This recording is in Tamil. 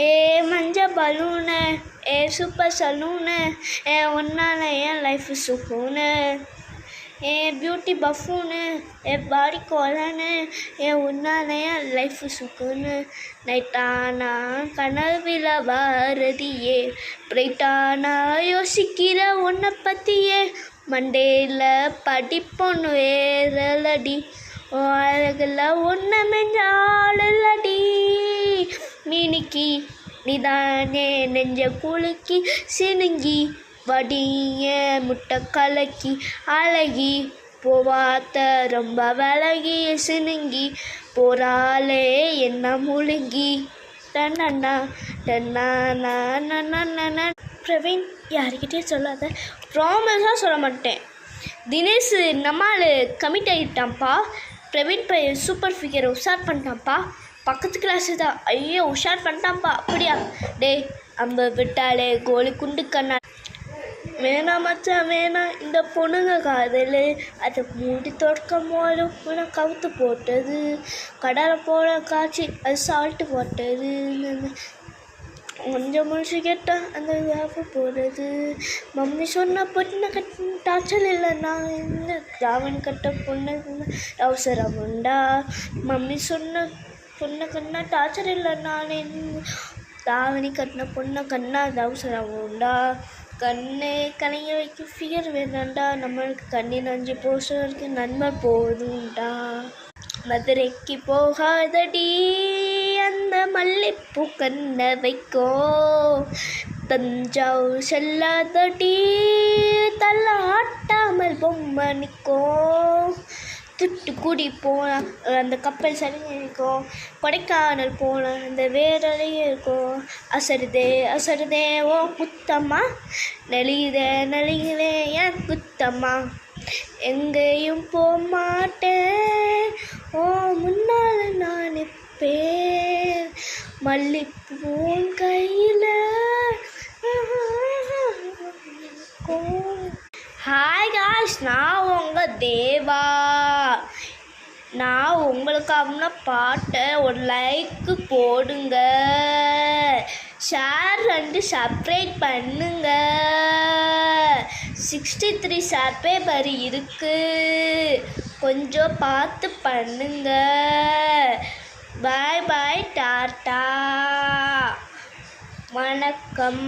ஏ மஞ்ச பலூனு, ஏ சூப்பர் சலூனு, ஏ ஒன்னால என் லைஃப் சுகூனு, ஏ பியூட்டி பஃபூனு, ஏ பாடி கோலனு, ஏ உன்னால என் லைஃப் சுகூனு. நைட்டானா கனவில பாரதியே, பிரைட்டானா யோசிக்கிற உன்னை பற்றியே, மண்டேல படிப்பொன்னு வேறலடி, ஓ அழகுல ஒன்றை மெஞ்சாலடி. மினிக்கி நீதானே நெஞ்ச குலுக்கி சினுங்கி வடிய முட்டை கலக்கி அழகி போவாத்த ரொம்ப விலகி சினுங்கி போறாளே என்ன முழுங்கி. டன்னா டன்னா. பிரவீன் யாருக்கிட்டேயும் சொல்லாத, ப்ராமிஸாக சொல்ல மாட்டேன். தினேஷ் நம்மால் கமிட் ஆகிட்டான்ப்பா. பிரவீன் பையன் சூப்பர் ஃபிகரை உஷார் பண்ணிட்டான்ப்பா. பக்கத்து கிளாஸு தான். ஐயோ உஷார் பண்ணிட்டான்ப்பா. அப்படியா? டே அம்ப விட்டாலே கோழி குண்டு கண்ணா. வேணாம் மச்சான் வேணாம், இந்த பொண்ணுங்க காதல் அதை மூடி தொடக்கும் போதும் உன கவுத்து போட்டது, கடலை போல காய்ச்சி அது சால்ட்டு போட்டது, கொஞ்சம் முடிச்சு கேட்டால் அந்த வேப்பு போடுறது. மம்மி சொன்ன பொண்ணை கட்ட டாச்சல் இல்லைண்ணா, இந்த தாவணி கட்ட பொண்ணு அவசரம் உண்டா. மம்மி சொன்ன பொண்ணை கண்ணா டார்ச்சர் இல்லைண்ணா, தாவணி கட்டின பொண்ணை கண்ணா அவசரம் உண்டா. கண்ணே கலைய வைக்க ஃபிகர் வேணாண்டா, நம்மளுக்கு கண்ணின் 5 போஸ்டருக்கு நன்மை போதும்டா. மதுரைக்கு போகாதடி அந்த மல்லிப்பூ கண்ண வைக்கோ, தஞ்சாவூர் செல்லாதடி தள்ள ஆட்டாமல் பொம்மை நிற்கோ. தூத்துக்குடி போனால் அந்த கப்பல் சரிஞ்சு இருக்கும், கொடைக்கானல் போனால் அந்த வேறலையே இருக்கும். அசருதே ஓ குத்தம்மா, நெளியுதே ஏன் குத்தம்மா. எங்கேயும் போக மாட்டேன் ஓ முன்னால் நான் நிற்பேன், மல்லிப்பூன் கையில். ஹாய் காய்ஸ், நான் உங்கள் தேவா. நான் உங்களுக்காக பாட்டை ஒரு லைக்கு போடுங்க, ஷேர் அண்டு சப்ஸ்கிரைப் பண்ணுங்க. 63 சப்ஸ்கிரைபர் இருக்குது, கொஞ்சம் பார்த்து பண்ணுங்க. பாய் பாய் டாட்டா, வணக்கம்.